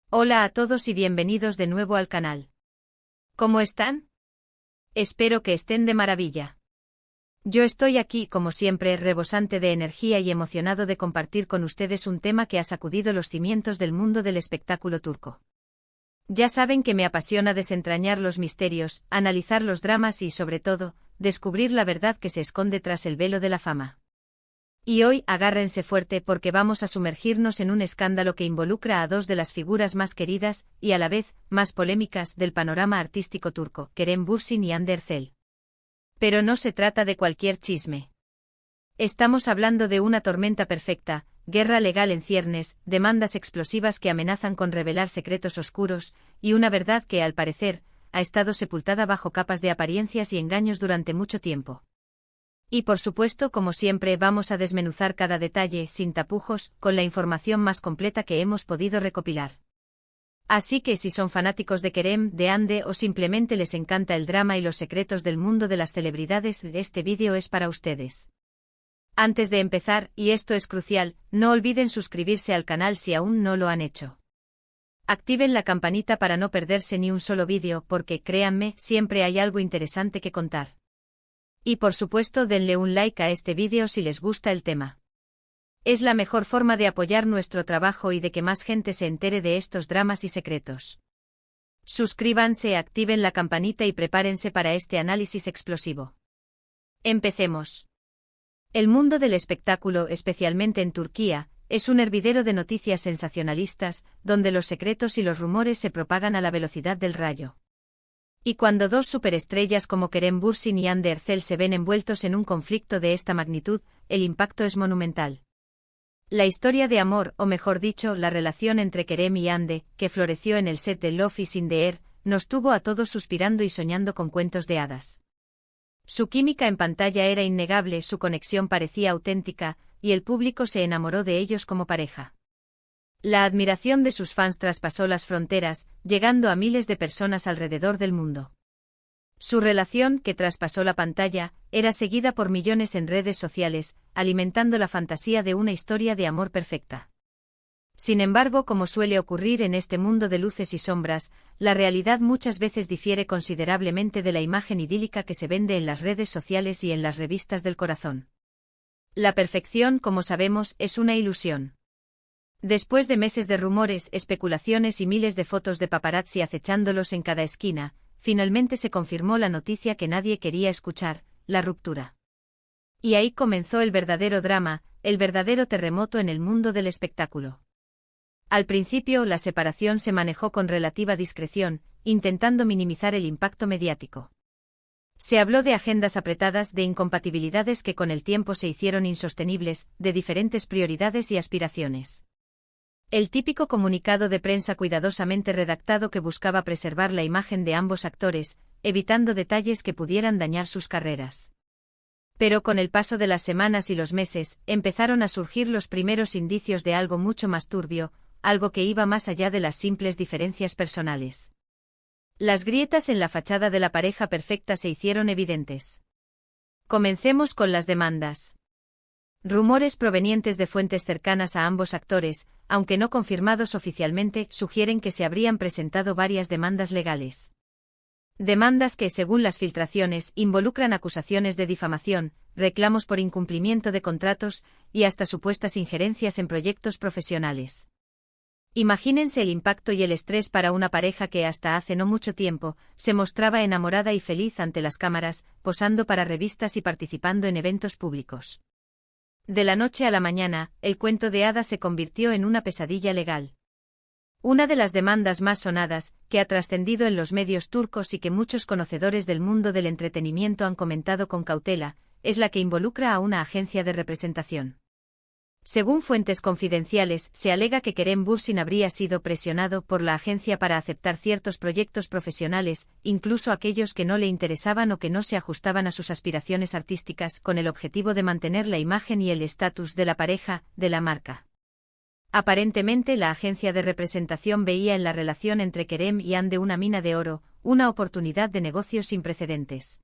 Hola a todos y bienvenidos de nuevo al canal. ¿Cómo están? Espero que estén de maravilla. Yo estoy aquí, como siempre, rebosante de energía y emocionado de compartir con ustedes un tema que ha sacudido los cimientos del mundo del espectáculo turco. Ya saben que me apasiona desentrañar los misterios, analizar los dramas y, sobre todo, descubrir la verdad que se esconde tras el velo de la fama. Y hoy, agárrense fuerte porque vamos a sumergirnos en un escándalo que involucra a dos de las figuras más queridas, y a la vez, más polémicas, del panorama artístico turco, Kerem Bürsin y Hande Erçel. Pero no se trata de cualquier chisme. Estamos hablando de una tormenta perfecta, guerra legal en ciernes, demandas explosivas que amenazan con revelar secretos oscuros, y una verdad que, al parecer, ha estado sepultada bajo capas de apariencias y engaños durante mucho tiempo. Y por supuesto, como siempre, vamos a desmenuzar cada detalle, sin tapujos, con la información más completa que hemos podido recopilar. Así que si son fanáticos de Kerem, de Hande o simplemente les encanta el drama y los secretos del mundo de las celebridades, este vídeo es para ustedes. Antes de empezar, y esto es crucial, no olviden suscribirse al canal si aún no lo han hecho. Activen la campanita para no perderse ni un solo vídeo porque, créanme, siempre hay algo interesante que contar. Y por supuesto denle un like a este vídeo si les gusta el tema. Es la mejor forma de apoyar nuestro trabajo y de que más gente se entere de estos dramas y secretos. Suscríbanse, activen la campanita y prepárense para este análisis explosivo. Empecemos. El mundo del espectáculo, especialmente en Turquía, es un hervidero de noticias sensacionalistas, donde los secretos y los rumores se propagan a la velocidad del rayo. Y cuando dos superestrellas como Kerem Bürsin y Hande Erçel se ven envueltos en un conflicto de esta magnitud, el impacto es monumental. La historia de amor, o mejor dicho, la relación entre Kerem y Hande, que floreció en el set de Love is in the Air, nos tuvo a todos suspirando y soñando con cuentos de hadas. Su química en pantalla era innegable, su conexión parecía auténtica, y el público se enamoró de ellos como pareja. La admiración de sus fans traspasó las fronteras, llegando a miles de personas alrededor del mundo. Su relación, que traspasó la pantalla, era seguida por millones en redes sociales, alimentando la fantasía de una historia de amor perfecta. Sin embargo, como suele ocurrir en este mundo de luces y sombras, la realidad muchas veces difiere considerablemente de la imagen idílica que se vende en las redes sociales y en las revistas del corazón. La perfección, como sabemos, es una ilusión. Después de meses de rumores, especulaciones y miles de fotos de paparazzi acechándolos en cada esquina, finalmente se confirmó la noticia que nadie quería escuchar, la ruptura. Y ahí comenzó el verdadero drama, el verdadero terremoto en el mundo del espectáculo. Al principio, la separación se manejó con relativa discreción, intentando minimizar el impacto mediático. Se habló de agendas apretadas, de incompatibilidades que con el tiempo se hicieron insostenibles, de diferentes prioridades y aspiraciones. El típico comunicado de prensa cuidadosamente redactado que buscaba preservar la imagen de ambos actores, evitando detalles que pudieran dañar sus carreras. Pero con el paso de las semanas y los meses, empezaron a surgir los primeros indicios de algo mucho más turbio, algo que iba más allá de las simples diferencias personales. Las grietas en la fachada de la pareja perfecta se hicieron evidentes. Comencemos con las demandas. Rumores provenientes de fuentes cercanas a ambos actores, aunque no confirmados oficialmente, sugieren que se habrían presentado varias demandas legales. Demandas que, según las filtraciones, involucran acusaciones de difamación, reclamos por incumplimiento de contratos y hasta supuestas injerencias en proyectos profesionales. Imagínense el impacto y el estrés para una pareja que hasta hace no mucho tiempo se mostraba enamorada y feliz ante las cámaras, posando para revistas y participando en eventos públicos. De la noche a la mañana, el cuento de hadas se convirtió en una pesadilla legal. Una de las demandas más sonadas, que ha trascendido en los medios turcos y que muchos conocedores del mundo del entretenimiento han comentado con cautela, es la que involucra a una agencia de representación. Según fuentes confidenciales, se alega que Kerem Bürsin habría sido presionado por la agencia para aceptar ciertos proyectos profesionales, incluso aquellos que no le interesaban o que no se ajustaban a sus aspiraciones artísticas, con el objetivo de mantener la imagen y el estatus de la pareja, de la marca. Aparentemente, la agencia de representación veía en la relación entre Kerem y Hande una mina de oro, una oportunidad de negocio sin precedentes.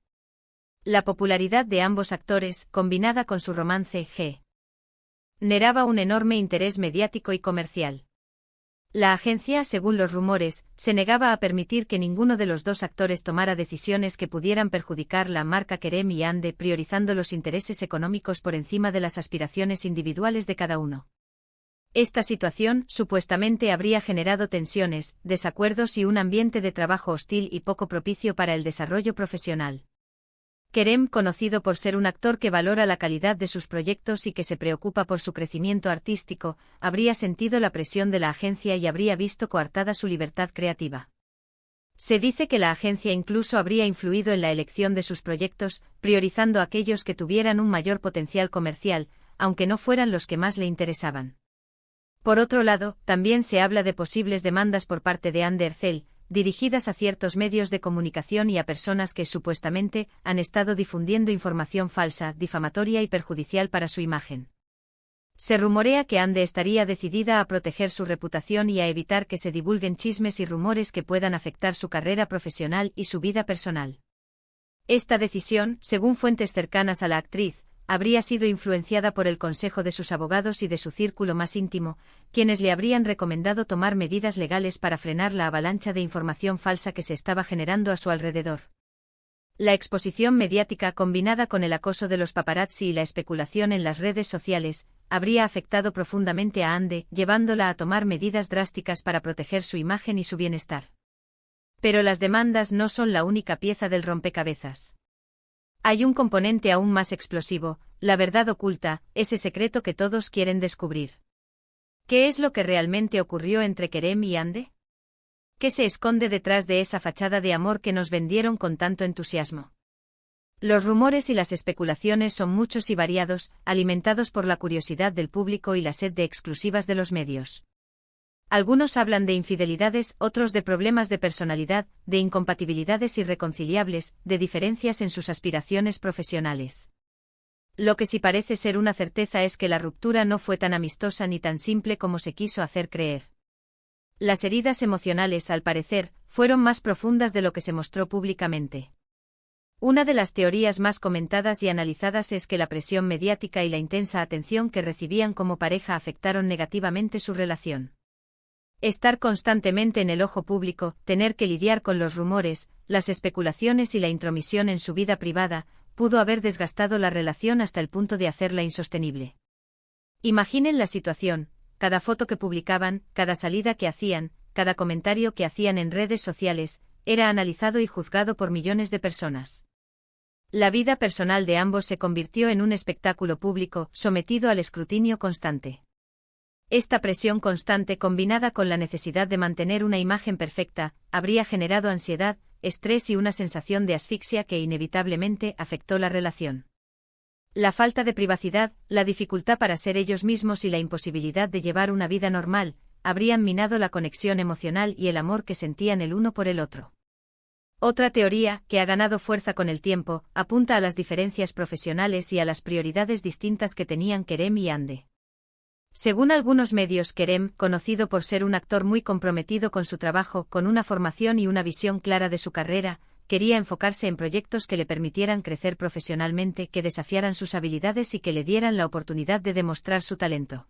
La popularidad de ambos actores, combinada con su romance, generaba un enorme interés mediático y comercial. La agencia, según los rumores, se negaba a permitir que ninguno de los dos actores tomara decisiones que pudieran perjudicar la marca Kerem y Ande, priorizando los intereses económicos por encima de las aspiraciones individuales de cada uno. Esta situación, supuestamente, habría generado tensiones, desacuerdos y un ambiente de trabajo hostil y poco propicio para el desarrollo profesional. Kerem, conocido por ser un actor que valora la calidad de sus proyectos y que se preocupa por su crecimiento artístico, habría sentido la presión de la agencia y habría visto coartada su libertad creativa. Se dice que la agencia incluso habría influido en la elección de sus proyectos, priorizando aquellos que tuvieran un mayor potencial comercial, aunque no fueran los que más le interesaban. Por otro lado, también se habla de posibles demandas por parte de Ande Erçel, dirigidas a ciertos medios de comunicación y a personas que supuestamente han estado difundiendo información falsa, difamatoria y perjudicial para su imagen. Se rumorea que Ande estaría decidida a proteger su reputación y a evitar que se divulguen chismes y rumores que puedan afectar su carrera profesional y su vida personal. Esta decisión, según fuentes cercanas a la actriz, habría sido influenciada por el consejo de sus abogados y de su círculo más íntimo, quienes le habrían recomendado tomar medidas legales para frenar la avalancha de información falsa que se estaba generando a su alrededor. La exposición mediática combinada con el acoso de los paparazzi y la especulación en las redes sociales, habría afectado profundamente a Ande, llevándola a tomar medidas drásticas para proteger su imagen y su bienestar. Pero las demandas no son la única pieza del rompecabezas. Hay un componente aún más explosivo, la verdad oculta, ese secreto que todos quieren descubrir. ¿Qué es lo que realmente ocurrió entre Kerem y Ande? ¿Qué se esconde detrás de esa fachada de amor que nos vendieron con tanto entusiasmo? Los rumores y las especulaciones son muchos y variados, alimentados por la curiosidad del público y la sed de exclusivas de los medios. Algunos hablan de infidelidades, otros de problemas de personalidad, de incompatibilidades irreconciliables, de diferencias en sus aspiraciones profesionales. Lo que sí parece ser una certeza es que la ruptura no fue tan amistosa ni tan simple como se quiso hacer creer. Las heridas emocionales, al parecer, fueron más profundas de lo que se mostró públicamente. Una de las teorías más comentadas y analizadas es que la presión mediática y la intensa atención que recibían como pareja afectaron negativamente su relación. Estar constantemente en el ojo público, tener que lidiar con los rumores, las especulaciones y la intromisión en su vida privada, pudo haber desgastado la relación hasta el punto de hacerla insostenible. Imaginen la situación: cada foto que publicaban, cada salida que hacían, cada comentario que hacían en redes sociales, era analizado y juzgado por millones de personas. La vida personal de ambos se convirtió en un espectáculo público, sometido al escrutinio constante. Esta presión constante, combinada con la necesidad de mantener una imagen perfecta, habría generado ansiedad, estrés y una sensación de asfixia que inevitablemente afectó la relación. La falta de privacidad, la dificultad para ser ellos mismos y la imposibilidad de llevar una vida normal, habrían minado la conexión emocional y el amor que sentían el uno por el otro. Otra teoría, que ha ganado fuerza con el tiempo, apunta a las diferencias profesionales y a las prioridades distintas que tenían Kerem y Ande. Según algunos medios, Kerem, conocido por ser un actor muy comprometido con su trabajo, con una formación y una visión clara de su carrera, quería enfocarse en proyectos que le permitieran crecer profesionalmente, que desafiaran sus habilidades y que le dieran la oportunidad de demostrar su talento.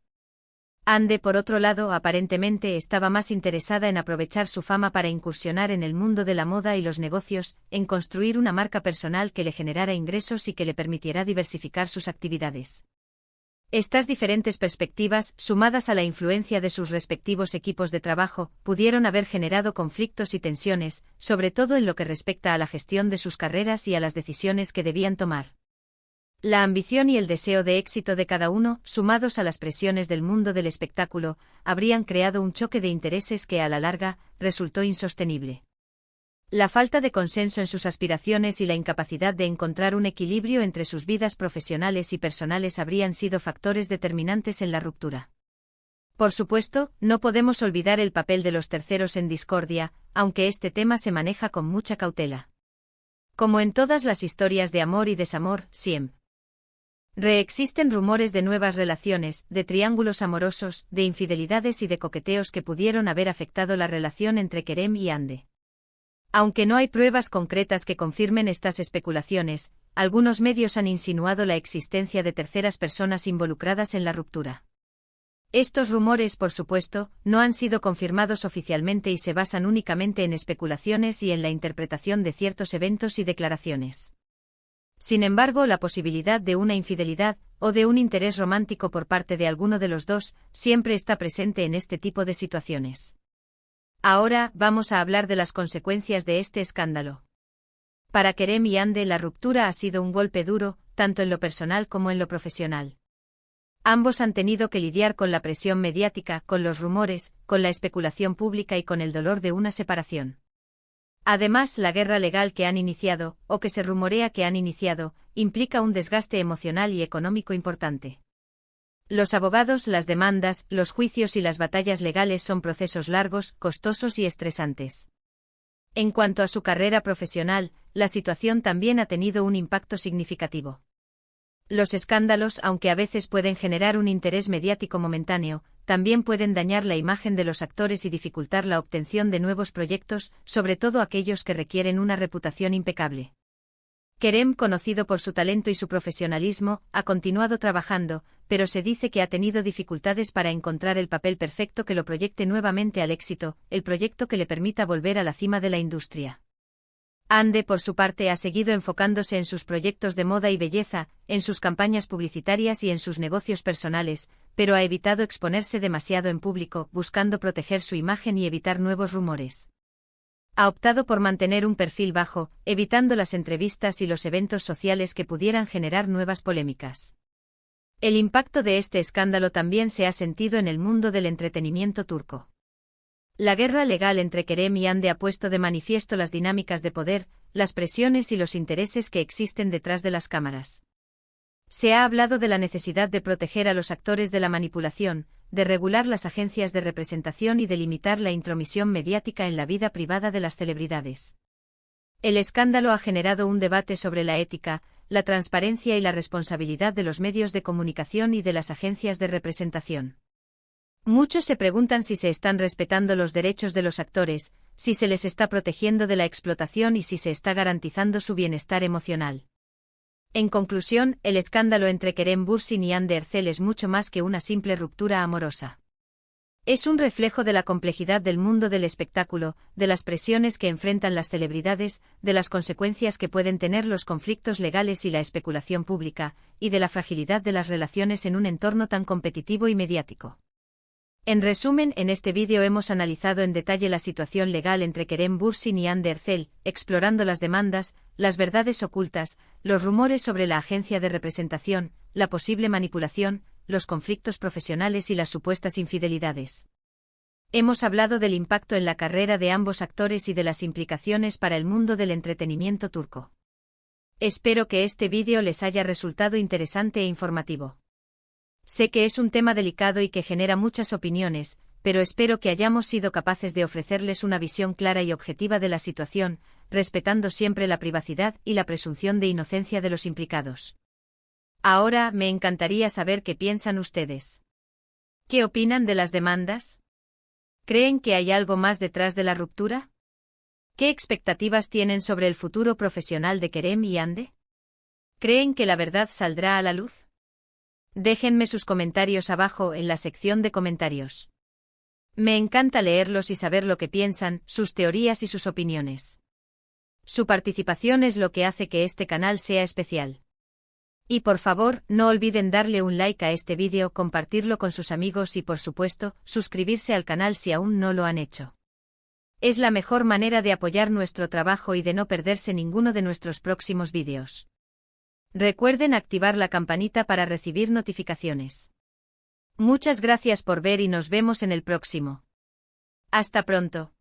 Ande, por otro lado, aparentemente estaba más interesada en aprovechar su fama para incursionar en el mundo de la moda y los negocios, en construir una marca personal que le generara ingresos y que le permitiera diversificar sus actividades. Estas diferentes perspectivas, sumadas a la influencia de sus respectivos equipos de trabajo, pudieron haber generado conflictos y tensiones, sobre todo en lo que respecta a la gestión de sus carreras y a las decisiones que debían tomar. La ambición y el deseo de éxito de cada uno, sumados a las presiones del mundo del espectáculo, habrían creado un choque de intereses que a la larga resultó insostenible. La falta de consenso en sus aspiraciones y la incapacidad de encontrar un equilibrio entre sus vidas profesionales y personales habrían sido factores determinantes en la ruptura. Por supuesto, no podemos olvidar el papel de los terceros en discordia, aunque este tema se maneja con mucha cautela. Como en todas las historias de amor y desamor, siempre reexisten rumores de nuevas relaciones, de triángulos amorosos, de infidelidades y de coqueteos que pudieron haber afectado la relación entre Kerem y Ande. Aunque no hay pruebas concretas que confirmen estas especulaciones, algunos medios han insinuado la existencia de terceras personas involucradas en la ruptura. Estos rumores, por supuesto, no han sido confirmados oficialmente y se basan únicamente en especulaciones y en la interpretación de ciertos eventos y declaraciones. Sin embargo, la posibilidad de una infidelidad o de un interés romántico por parte de alguno de los dos siempre está presente en este tipo de situaciones. Ahora, vamos a hablar de las consecuencias de este escándalo. Para Kerem y Hande, la ruptura ha sido un golpe duro, tanto en lo personal como en lo profesional. Ambos han tenido que lidiar con la presión mediática, con los rumores, con la especulación pública y con el dolor de una separación. Además, la guerra legal que han iniciado, o que se rumorea que han iniciado, implica un desgaste emocional y económico importante. Los abogados, las demandas, los juicios y las batallas legales son procesos largos, costosos y estresantes. En cuanto a su carrera profesional, la situación también ha tenido un impacto significativo. Los escándalos, aunque a veces pueden generar un interés mediático momentáneo, también pueden dañar la imagen de los actores y dificultar la obtención de nuevos proyectos, sobre todo aquellos que requieren una reputación impecable. Kerem, conocido por su talento y su profesionalismo, ha continuado trabajando, pero se dice que ha tenido dificultades para encontrar el papel perfecto que lo proyecte nuevamente al éxito, el proyecto que le permita volver a la cima de la industria. Hande, por su parte, ha seguido enfocándose en sus proyectos de moda y belleza, en sus campañas publicitarias y en sus negocios personales, pero ha evitado exponerse demasiado en público, buscando proteger su imagen y evitar nuevos rumores. Ha optado por mantener un perfil bajo, evitando las entrevistas y los eventos sociales que pudieran generar nuevas polémicas. El impacto de este escándalo también se ha sentido en el mundo del entretenimiento turco. La guerra legal entre Kerem y Hande ha puesto de manifiesto las dinámicas de poder, las presiones y los intereses que existen detrás de las cámaras. Se ha hablado de la necesidad de proteger a los actores de la manipulación, de regular las agencias de representación y de limitar la intromisión mediática en la vida privada de las celebridades. El escándalo ha generado un debate sobre la ética, la transparencia y la responsabilidad de los medios de comunicación y de las agencias de representación. Muchos se preguntan si se están respetando los derechos de los actores, si se les está protegiendo de la explotación y si se está garantizando su bienestar emocional. En conclusión, el escándalo entre Kerem Bürsin y Hande Erçel es mucho más que una simple ruptura amorosa. Es un reflejo de la complejidad del mundo del espectáculo, de las presiones que enfrentan las celebridades, de las consecuencias que pueden tener los conflictos legales y la especulación pública, y de la fragilidad de las relaciones en un entorno tan competitivo y mediático. En resumen, en este vídeo hemos analizado en detalle la situación legal entre Kerem Bürsin y Hande Erçel, explorando las demandas, las verdades ocultas, los rumores sobre la agencia de representación, la posible manipulación, los conflictos profesionales y las supuestas infidelidades. Hemos hablado del impacto en la carrera de ambos actores y de las implicaciones para el mundo del entretenimiento turco. Espero que este vídeo les haya resultado interesante e informativo. Sé que es un tema delicado y que genera muchas opiniones, pero espero que hayamos sido capaces de ofrecerles una visión clara y objetiva de la situación, respetando siempre la privacidad y la presunción de inocencia de los implicados. Ahora, me encantaría saber qué piensan ustedes. ¿Qué opinan de las demandas? ¿Creen que hay algo más detrás de la ruptura? ¿Qué expectativas tienen sobre el futuro profesional de Kerem y Hande? ¿Creen que la verdad saldrá a la luz? Déjenme sus comentarios abajo en la sección de comentarios. Me encanta leerlos y saber lo que piensan, sus teorías y sus opiniones. Su participación es lo que hace que este canal sea especial. Y por favor, no olviden darle un like a este vídeo, compartirlo con sus amigos y por supuesto, suscribirse al canal si aún no lo han hecho. Es la mejor manera de apoyar nuestro trabajo y de no perderse ninguno de nuestros próximos vídeos. Recuerden activar la campanita para recibir notificaciones. Muchas gracias por ver y nos vemos en el próximo. Hasta pronto.